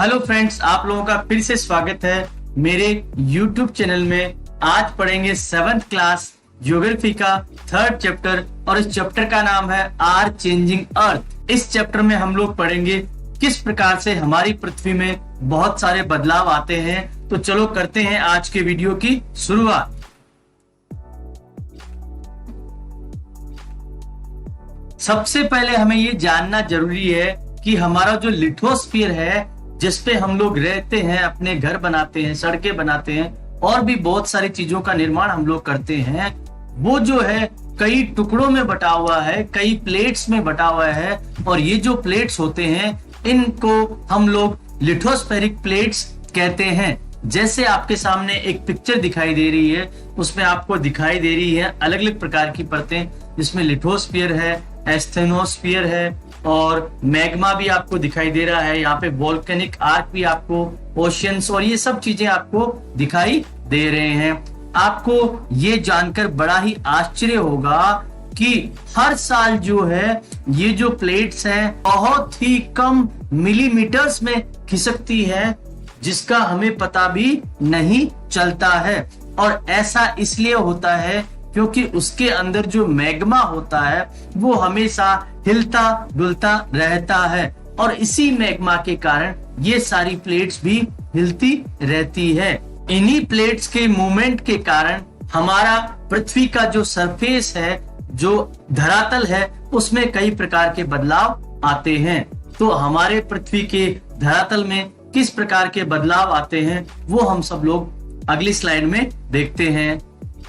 Hello friends, आप लोगों का फिर से स्वागत है मेरे YouTube चैनल में। आज पढ़ेंगे 7th क्लास ज्योग्राफी का 3rd चैप्टर और इस चैप्टर का नाम है आर चेंजिंग अर्थ। इस चैप्टर में हम लोग पढ़ेंगे किस प्रकार से हमारी पृथ्वी में बहुत सारे बदलाव आते हैं। तो चलो करते हैं आज के वीडियो की शुरुआत। सबसे पहले हमें ये जानना जरूरी है कि हमारा जो लिथोस्फीयर है, जिसपे हम लोग रहते हैं, अपने घर बनाते हैं, सड़कें बनाते हैं और भी बहुत सारी चीजों का निर्माण हम लोग करते हैं, वो जो है कई टुकड़ों में बटा हुआ है, कई प्लेट्स में बटा हुआ है। और ये जो प्लेट्स होते हैं इनको हम लोग लिथोस्फेरिक प्लेट्स कहते हैं। जैसे आपके सामने एक पिक्चर दिखाई दे रही है, उसमें आपको दिखाई दे रही है अलग अलग प्रकार की परतें, जिसमें लिथोस्फीयर है, एस्थेनोस्फीयर है और मैग्मा भी आपको दिखाई दे रहा है। यहाँ पे वोल्केनिक आर्क भी आपको, ओशियंस और ये सब चीजें आपको दिखाई दे रहे हैं। आपको ये जानकर बड़ा ही आश्चर्य होगा कि हर साल जो है ये जो प्लेट्स हैं बहुत ही कम मिलीमीटर्स में खिसकती है, जिसका हमें पता भी नहीं चलता है। और ऐसा इसलिए होता है क्योंकि उसके अंदर जो मैग्मा होता है वो हमेशा हिलता डुलता रहता है और इसी मैग्मा के कारण ये सारी प्लेट्स भी हिलती रहती है। इन्हीं प्लेट्स के मूवमेंट के कारण हमारा पृथ्वी का जो सरफेस है, जो धरातल है, उसमें कई प्रकार के बदलाव आते हैं। तो हमारे पृथ्वी के धरातल में किस प्रकार के बदलाव आते हैं वो हम सब लोग अगली स्लाइड में देखते हैं।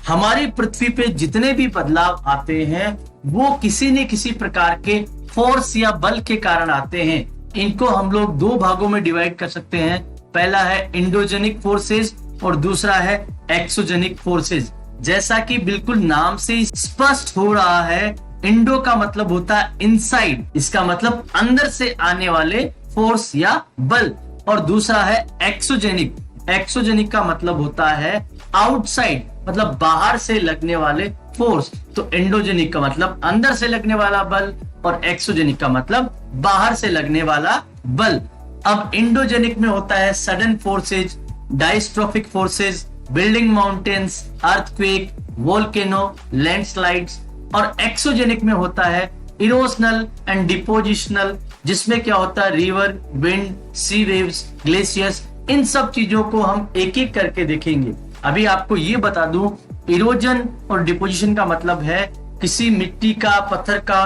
हमारी पृथ्वी पे जितने भी बदलाव आते हैं वो किसी न किसी प्रकार के फोर्स या बल के कारण आते हैं। इनको हम लोग दो भागों में डिवाइड कर सकते हैं। पहला है इंडोजेनिक फोर्सेस और दूसरा है एक्सोजेनिक फोर्सेस। जैसा कि बिल्कुल नाम से स्पष्ट हो रहा है, इंडो का मतलब होता है इनसाइड, इसका मतलब अंदर से आने वाले फोर्स या बल, और दूसरा है एक्सोजेनिक। एक्सोजेनिक का मतलब होता है आउटसाइड, मतलब बाहर से लगने वाले फोर्स। तो एंडोजेनिक का मतलब अंदर से लगने वाला बल और एक्सोजेनिक का मतलब बाहर से लगने वाला बल। अब इंडोजेनिक में होता है sudden forces, diastrophic forces, building mountains, earthquake, volcano, landslides. और एक्सोजेनिक में होता है इरोशनल एंड डिपोजिशनल, जिसमें क्या होता है रिवर, विंड, सी वेव्स, ग्लेशियर्स। इन सब चीजों को हम एक एक करके देखेंगे। अभी आपको ये बता दूं, इरोजन और डिपोजिशन का मतलब है किसी मिट्टी का, पत्थर का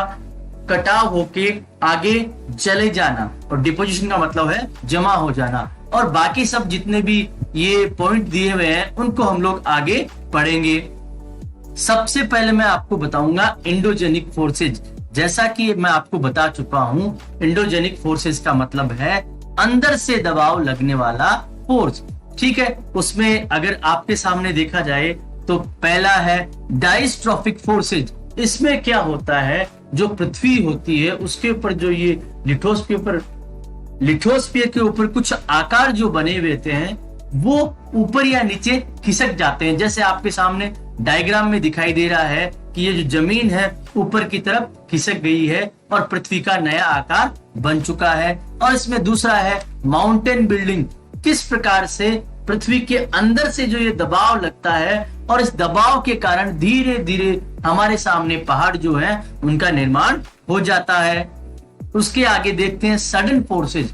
कटाव होके आगे चले जाना, और डिपोजिशन का मतलब है जमा हो जाना। और बाकी सब जितने भी ये पॉइंट दिए हुए हैं उनको हम लोग आगे पढ़ेंगे। सबसे पहले मैं आपको बताऊंगा इंडोजेनिक फोर्सेज। जैसा कि मैं आपको बता चुका हूं, इंडोजेनिक फोर्सेज का मतलब है अंदर से दबाव लगने वाला फोर्स। ठीक है, उसमें अगर आपके सामने देखा जाए तो पहला है डायस्ट्रोफिक फोर्सेज। इसमें क्या होता है, जो पृथ्वी होती है उसके ऊपर जो ये लिथोस्फीयर के ऊपर कुछ आकार जो बने हुए हैं वो ऊपर या नीचे खिसक जाते हैं। जैसे आपके सामने डायग्राम में दिखाई दे रहा है कि ये जो जमीन है ऊपर की तरफ खिसक गई है और पृथ्वी का नया आकार बन चुका है। और इसमें दूसरा है माउंटेन बिल्डिंग। किस प्रकार से पृथ्वी के अंदर से जो ये दबाव लगता है और इस दबाव के कारण धीरे धीरे हमारे सामने पहाड़ जो है उनका निर्माण हो जाता है। उसके आगे देखते हैं सडन फोर्सेज।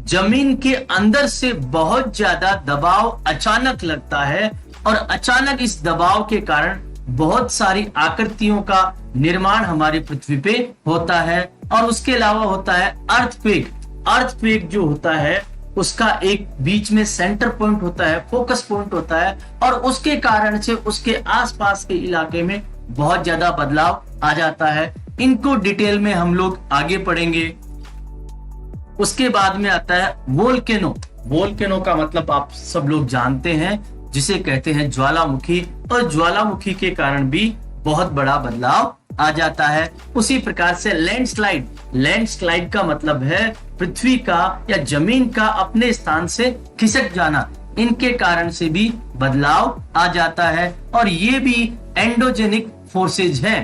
जमीन के अंदर से बहुत ज्यादा दबाव अचानक लगता है और अचानक इस दबाव के कारण बहुत सारी आकृतियों का निर्माण हमारी पृथ्वी पे होता है। और उसके अलावा होता है अर्थक्वेक। अर्थक्वेक जो होता है उसका एक बीच में सेंटर पॉइंट होता है, फोकस पॉइंट होता है, और उसके कारण से उसके आसपास के इलाके में बहुत ज्यादा बदलाव आ जाता है। इनको डिटेल में हम लोग आगे पढ़ेंगे। उसके बाद में आता है वोल्केनो। वोल्केनो का मतलब आप सब लोग जानते हैं, जिसे कहते हैं ज्वालामुखी, और ज्वालामुखी के कारण भी बहुत बड़ा बदलाव आ जाता है। उसी प्रकार से लैंडस्लाइड। लैंडस्लाइड का मतलब है पृथ्वी का या जमीन का अपने स्थान से खिसक जाना। इनके कारण से भी बदलाव आ जाता है और ये भी एंडोजेनिक फोर्सेज हैं।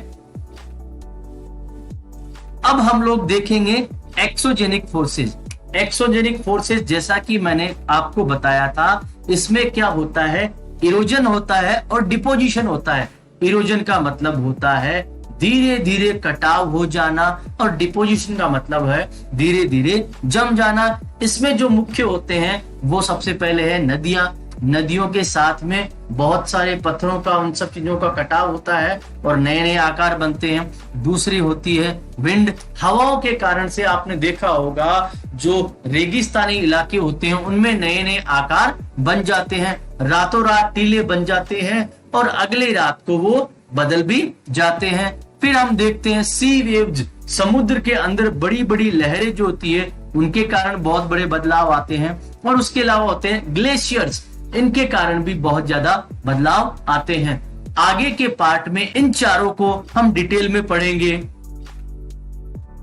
अब हम लोग देखेंगे एक्सोजेनिक फोर्सेज। एक्सोजेनिक फोर्सेस जैसा कि मैंने आपको बताया था, इसमें क्या होता है, इरोजन होता है और डिपोजिशन होता है। इरोजन का मतलब होता है धीरे धीरे कटाव हो जाना और डिपोजिशन का मतलब है धीरे धीरे जम जाना। इसमें जो मुख्य होते हैं वो सबसे पहले है नदियां। नदियों के साथ में बहुत सारे पत्थरों का, उन सब चीजों का कटाव होता है और नए नए आकार बनते हैं। दूसरी होती है विंड। हवाओं के कारण से आपने देखा होगा जो रेगिस्तानी इलाके होते हैं उनमें नए नए आकार बन जाते हैं, रातों रात टीले बन जाते हैं और अगली रात को वो बदल भी जाते हैं। फिर हम देखते हैं सी वेव्स, समुद्र के अंदर बड़ी बड़ी लहरें जो होती है उनके कारण बहुत बड़े बदलाव आते हैं। और उसके अलावा होते हैं ग्लेशियर्स, इनके कारण भी बहुत ज्यादा बदलाव आते हैं। आगे के पार्ट में इन चारों को हम डिटेल में पढ़ेंगे।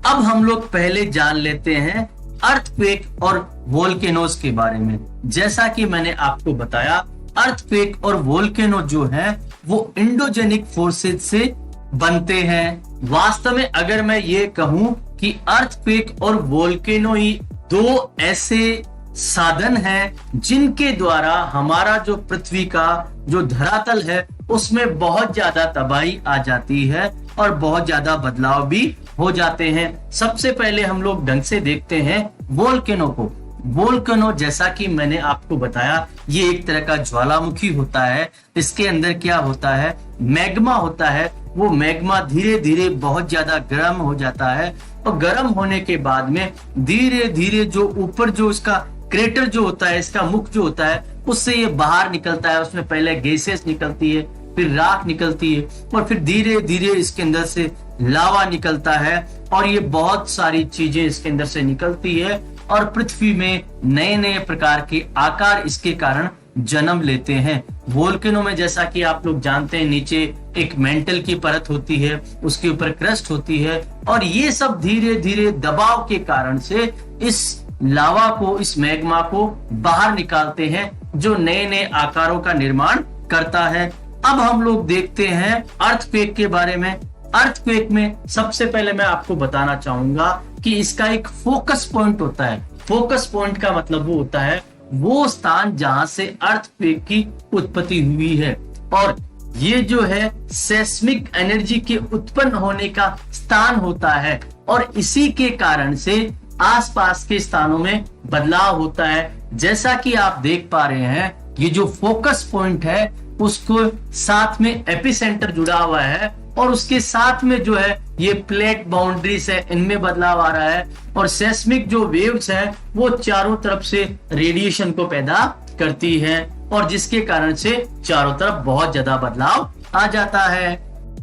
अब हम लोग पहले जान लेते हैं अर्थक्वेक और वोल्केनोज के बारे में। जैसा कि मैंने आपको बताया, अर्थक्वेक और वोल्केनो जो है वो इंडोजेनिक फोर्सेस से बनते हैं। वास्तव में अगर मैं ये कहूं कि अर्थक्वेक और वोल्केनो ही दो ऐसे साधन हैं जिनके द्वारा हमारा जो पृथ्वी का जो धरातल है उसमें बहुत ज्यादा तबाही आ जाती है और बहुत ज्यादा बदलाव भी हो जाते हैं। सबसे पहले हम लोग ढंग से देखते हैं वोल्केनो को। वोल्केनो जैसा कि मैंने आपको बताया, ये एक तरह का ज्वालामुखी होता है। इसके अंदर क्या होता है, मैग्मा होता है। वो मैग्मा धीरे धीरे बहुत ज्यादा गर्म हो जाता है और गर्म होने के बाद में धीरे धीरे जो ऊपर जो इसका क्रेटर जो होता है, इसका मुख जो होता है, उससे ये बाहर निकलता है। उसमें पहले गैसेस निकलती है, फिर राख निकलती है और फिर धीरे धीरे इसके अंदर से लावा निकलता है और ये बहुत सारी चीजें इसके अंदर से निकलती है और पृथ्वी में नए नए प्रकार के आकार इसके कारण जन्म लेते हैं। वोल्केनो में जैसा कि आप लोग जानते हैं, नीचे एक मेंटल की परत होती है, उसके ऊपर क्रस्ट होती है और ये सब धीरे धीरे दबाव के कारण से इस लावा को, इस मैग्मा को बाहर निकालते हैं जो नए नए आकारों का निर्माण करता है। अब हम लोग देखते हैं अर्थक्वेक के बारे में। अर्थक्वेक में सबसे पहले मैं आपको बताना चाहूंगा कि इसका एक फोकस पॉइंट होता है। फोकस पॉइंट का मतलब वो होता है वो स्थान जहां से अर्थक्वेक की उत्पत्ति हुई है और ये जो है सेस्मिक एनर्जी के उत्पन्न होने का स्थान होता है और इसी के कारण से आसपास के स्थानों में बदलाव होता है। जैसा कि आप देख पा रहे हैं, ये जो फोकस पॉइंट है उसको साथ में एपिसेंटर जुड़ा हुआ है और उसके साथ में जो है ये प्लेट बाउंड्रीज है, इनमें बदलाव आ रहा है और सेस्मिक जो वेव्स है वो चारों तरफ से रेडिएशन को पैदा करती है और जिसके कारण से चारों तरफ बहुत ज्यादा बदलाव आ जाता है।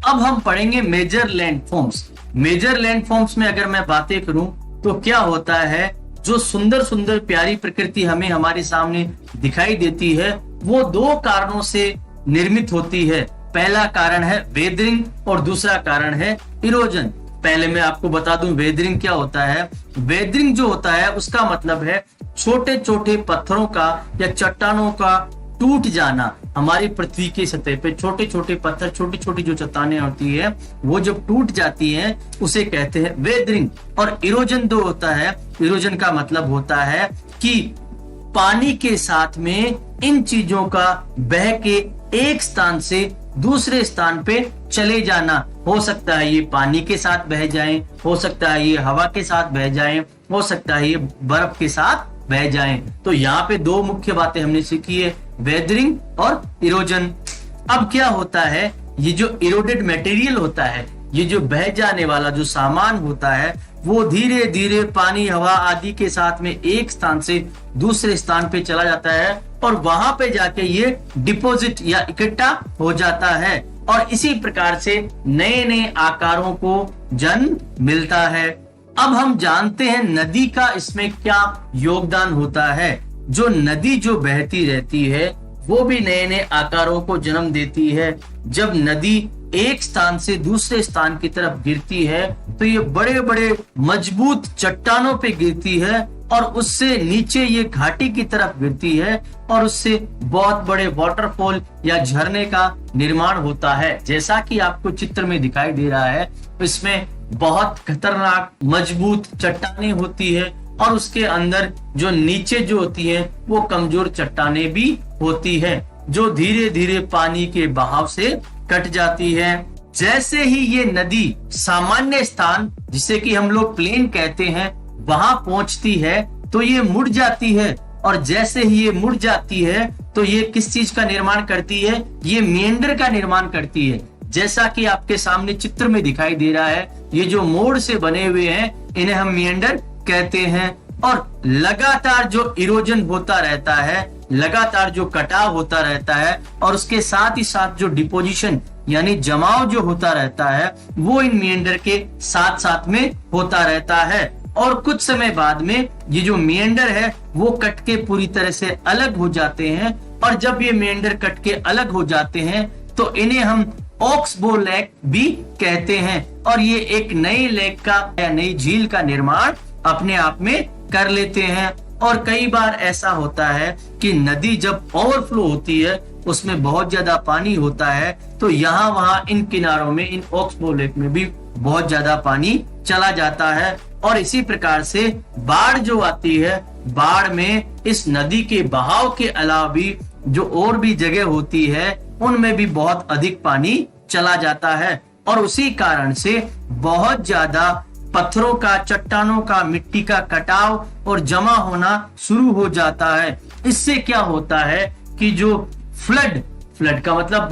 अब हम पढ़ेंगे मेजर लैंडफॉर्म्स। मेजर लैंडफॉर्म्स में अगर मैं बातें करूं तो क्या होता है, जो सुंदर सुंदर प्यारी प्रकृति हमें हमारे सामने दिखाई देती है वो दो कारणों से निर्मित होती है। पहला कारण है वेदरिंग और दूसरा कारण है इरोजन। पहले मैं आपको बता दूं वेदरिंग क्या होता है। वेदरिंग जो होता है उसका मतलब है छोटे छोटे पत्थरों का या चट्टानों का टूट जाना। हमारी पृथ्वी की सतह पे छोटे छोटे पत्थर, छोटी छोटी जो चट्टानें होती है वो जब टूट जाती हैं उसे कहते हैं वेदरिंग। और इरोजन जो होता है, इरोजन का मतलब होता है कि पानी के साथ में इन चीजों का बह के एक स्थान से दूसरे स्थान पे चले जाना। हो सकता है ये पानी के साथ बह जाएं, हो सकता है ये हवा के साथ बह जाएं, हो सकता है ये बर्फ के साथ बह जाएं। तो यहाँ पे दो मुख्य बातें हमने सीखी है, वेदरिंग और इरोजन। अब क्या होता है, ये जो इरोडेड मटेरियल होता है, ये जो बह जाने वाला जो सामान होता है वो धीरे धीरे पानी, हवा आदि के साथ में एक स्थान से दूसरे स्थान पे चला जाता है और वहां पे जाके ये डिपॉजिट या इकट्ठा हो जाता है और इसी प्रकार से नए नए आकारों को जन्म मिलता है। अब हम जानते हैं नदी का इसमें क्या योगदान होता है। जो नदी जो बहती रहती है वो भी नए नए आकारों को जन्म देती है। जब नदी एक स्थान से दूसरे स्थान की तरफ गिरती है तो ये बड़े बड़े मजबूत चट्टानों पे गिरती है और उससे नीचे ये घाटी की तरफ गिरती है और उससे बहुत बड़े वाटरफॉल या झरने का निर्माण होता है। जैसा कि आपको चित्र में दिखाई दे रहा है, इसमें बहुत खतरनाक मजबूत चट्टानें होती है और उसके अंदर जो नीचे जो होती है वो कमजोर चट्टानें भी होती है, जो धीरे धीरे पानी के बहाव से कट जाती है। जैसे ही ये नदी सामान्य स्थान, जिसे कि हम लोग प्लेन कहते हैं, वहां पहुंचती है तो ये मुड़ जाती है, और जैसे ही ये मुड़ जाती है तो ये किस चीज का निर्माण करती है? ये मेंढर का निर्माण करती है। जैसा कि आपके सामने चित्र में दिखाई दे रहा है, ये जो मोड़ से बने हुए हैं इन्हें हम मेंढर कहते हैं। और लगातार जो इरोजन होता रहता है, लगातार जो कटाव होता रहता है, और उसके साथ ही साथ जो डिपोजिशन यानी जमाव जो होता रहता है, वो इन मेंढर के साथ साथ में होता रहता है। और कुछ समय बाद में ये जो मेंढर है वो कट के पूरी तरह से अलग हो जाते हैं, और जब ये मेंढर कट के अलग हो जाते हैं तो इन्हें हम ऑक्सबो लेक भी कहते हैं, और ये एक नई लेक का या नई झील का निर्माण अपने आप में कर लेते हैं। और कई बार ऐसा होता है कि नदी जब ओवरफ्लो होती है, उसमें बहुत ज्यादा पानी होता है, तो यहाँ वहाँ इन किनारों में, इन ऑक्सबो लेक में भी बहुत ज्यादा पानी चला जाता है। और इसी प्रकार से बाढ़ जो आती है, बाढ़ में इस नदी के बहाव के अलावा भी जो और भी जगह होती है उनमें भी बहुत अधिक पानी चला जाता है, और उसी कारण से बहुत ज्यादा पत्थरों का, चट्टानों का, मिट्टी का कटाव और जमा होना शुरू हो जाता है। इससे क्या होता है कि जो फ्लड का मतलब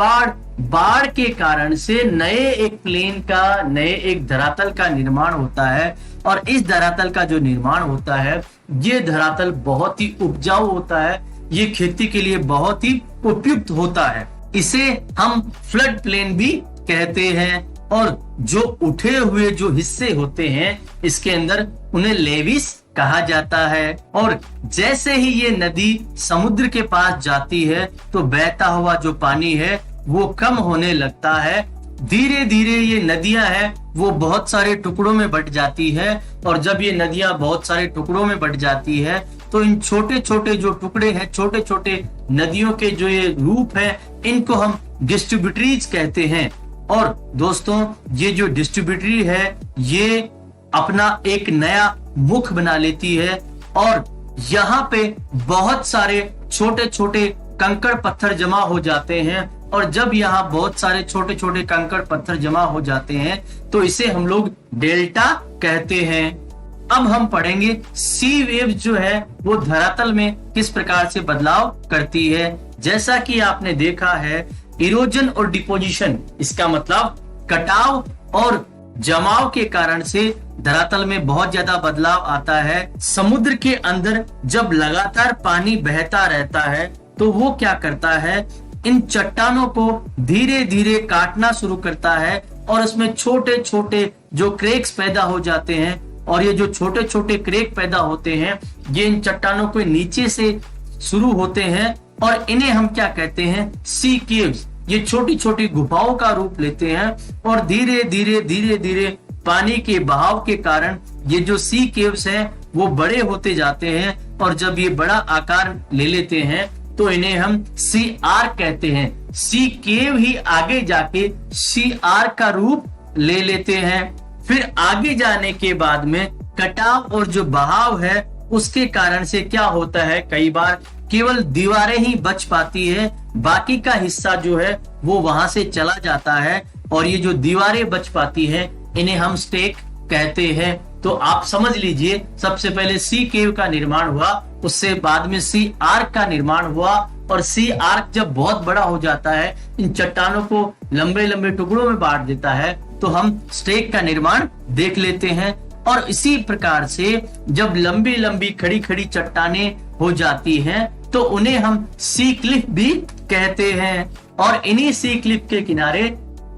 बाढ़ के कारण से नए एक प्लेन का, नए एक धरातल का निर्माण होता है, और इस धरातल का जो निर्माण होता है, ये धरातल बहुत ही उपजाऊ होता है, ये खेती के लिए बहुत ही उपयुक्त होता है। इसे हम फ्लड प्लेन भी कहते हैं। और जो उठे हुए जो हिस्से होते हैं इसके अंदर, उन्हें लेविस कहा जाता है। और जैसे ही ये नदी समुद्र के पास जाती है तो बहता हुआ जो पानी है वो कम होने लगता है। धीरे धीरे ये नदियां हैं वो बहुत सारे टुकड़ों में बट जाती है, और जब ये नदियां बहुत सारे टुकड़ों में बट जाती है तो इन छोटे छोटे जो टुकड़े हैं, छोटे छोटे नदियों के जो ये रूप है, इनको हम डिस्ट्रीब्यूटरीज कहते हैं। और दोस्तों, ये जो डिस्ट्रीब्यूटरी है ये अपना एक नया मुख बना लेती है, और यहाँ पे बहुत सारे छोटे छोटे कंकड़ पत्थर जमा हो जाते हैं। और जब यहाँ बहुत सारे छोटे छोटे कंकड़ पत्थर जमा हो जाते हैं तो इसे हम लोग डेल्टा कहते हैं। अब हम पढ़ेंगे सी वेव जो है वो धरातल में किस प्रकार से बदलाव करती है। जैसा कि आपने देखा है, इरोजन और डिपोजिशन, इसका मतलब कटाव और जमाव के कारण से धरातल में बहुत ज्यादा बदलाव आता है। समुद्र के अंदर जब लगातार पानी बहता रहता है तो वो क्या करता है, इन चट्टानों को धीरे धीरे काटना शुरू करता है, और उसमें छोटे छोटे जो क्रेक्स पैदा हो जाते हैं, और ये जो छोटे छोटे क्रेक पैदा होते हैं ये इन चट्टानों के नीचे से शुरू होते हैं, और इन्हें हम क्या कहते हैं, सी केव्स। ये छोटी छोटी गुफाओं का रूप लेते हैं, और धीरे धीरे पानी के बहाव के कारण ये जो सी केव्स हैं वो बड़े होते जाते हैं, और जब ये बड़ा आकार ले लेते हैं तो इन्हें हम सी आर्क कहते हैं। सी केव ही आगे जाके सी आर्क का रूप ले लेते हैं। फिर आगे जाने के बाद में कटाव और जो बहाव है उसके कारण से क्या होता है, कई बार केवल दीवारें ही बच पाती है, बाकी का हिस्सा जो है वो वहां से चला जाता है, और ये जो दीवारें बच पाती है इन्हें हम स्टेक कहते हैं। तो आप समझ लीजिए, सबसे पहले सी केव का निर्माण हुआ, उससे बाद में सी आर्क का निर्माण हुआ, और सी आर्क जब बहुत बड़ा हो जाता है, इन चट्टानों को लंबे लंबे टुकड़ों में बांट देता है, तो हम स्टेक का निर्माण देख लेते हैं। और इसी प्रकार से जब लंबी लंबी खड़ी खड़ी चट्टानें हो जाती हैं तो उन्हें हम सी क्लिफ भी कहते हैं, और इन्हीं सी क्लिफ के किनारे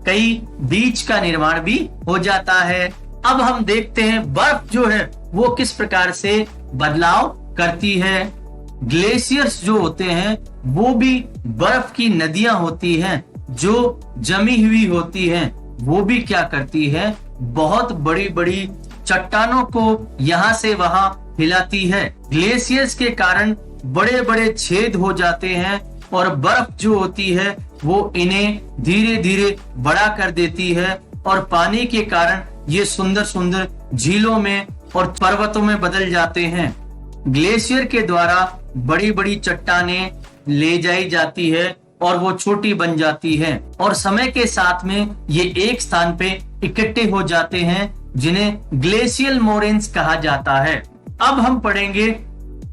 कई बीच का निर्माण भी हो जाता है। अब हम देखते हैं बर्फ जो है वो किस प्रकार से बदलाव करती है। ग्लेशियर्स जो होते हैं वो भी बर्फ की नदियां होती हैं, जो जमी हुई होती हैं, वो भी क्या करती है, बहुत बड़ी बड़ी चट्टानों को यहाँ से वहां हिलाती है। ग्लेशियर्स के कारण बड़े बड़े छेद हो जाते हैं, और बर्फ जो होती है वो इन्हें धीरे धीरे बड़ा कर देती है, और पानी के कारण ये सुंदर सुंदर झीलों में और पर्वतों में बदल जाते हैं। ग्लेशियर के द्वारा बड़ी बड़ी चट्टानें ले जाई जाती है और वो छोटी बन जाती है और समय के साथ में ये एक स्थान पे इकट्ठे हो जाते हैं, जिन्हें ग्लेशियल मोरेन्स कहा जाता है। अब हम पढ़ेंगे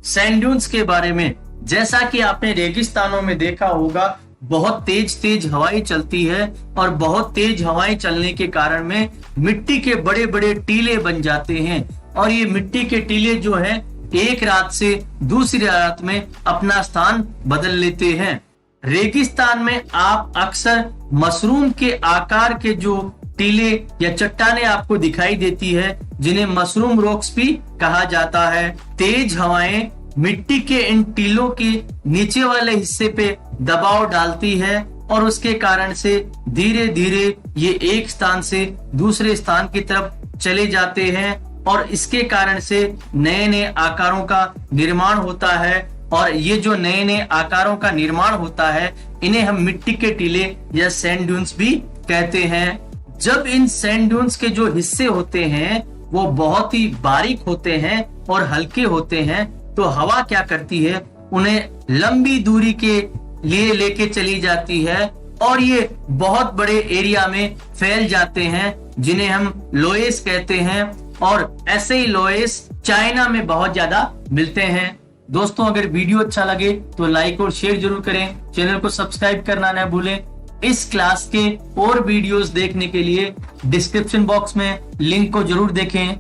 सैंड ड्यून्स के बारे में। जैसा कि आपने रेगिस्तानों में देखा होगा, बहुत तेज तेज हवाएं चलती है और बहुत तेज हवाएं चलने के कारण में मिट्टी के बड़े बड़े टीले बन जाते हैं और ये मिट्टी के टीले जो है एक रात से दूसरी रात में अपना स्थान बदल लेते हैं। रेगिस्तान में आप अक्सर मशरूम के आकार के जो टीले या चट्टानें आपको दिखाई देती है, जिन्हें मशरूम रॉक्स भी कहा जाता है। तेज हवाएं मिट्टी के इन टीलों के नीचे वाले हिस्से पे दबाव डालती है और उसके कारण से धीरे धीरे ये एक स्थान से दूसरे स्थान की तरफ चले जाते हैं और इसके कारण से नए नए आकारों का निर्माण होता है। और ये जो नए नए आकारों का निर्माण होता है, इन्हें हम मिट्टी के टीले या सैंड ड्यून्स भी कहते हैं। जब इन सैंड ड्यून्स के जो हिस्से होते हैं वो बहुत ही बारीक होते हैं और हल्के होते हैं, तो हवा क्या करती है, उन्हें लंबी दूरी के लिए लेके चली जाती है और ये बहुत बड़े एरिया में फैल जाते हैं, जिन्हें हम लोएस कहते हैं। और ऐसे ही लोएस चाइना में बहुत ज्यादा मिलते हैं। दोस्तों, अगर वीडियो अच्छा लगे तो लाइक और शेयर जरूर करें। चैनल को सब्सक्राइब करना न भूलें। इस क्लास के और वीडियोस देखने के लिए डिस्क्रिप्शन बॉक्स में लिंक को जरूर देखें।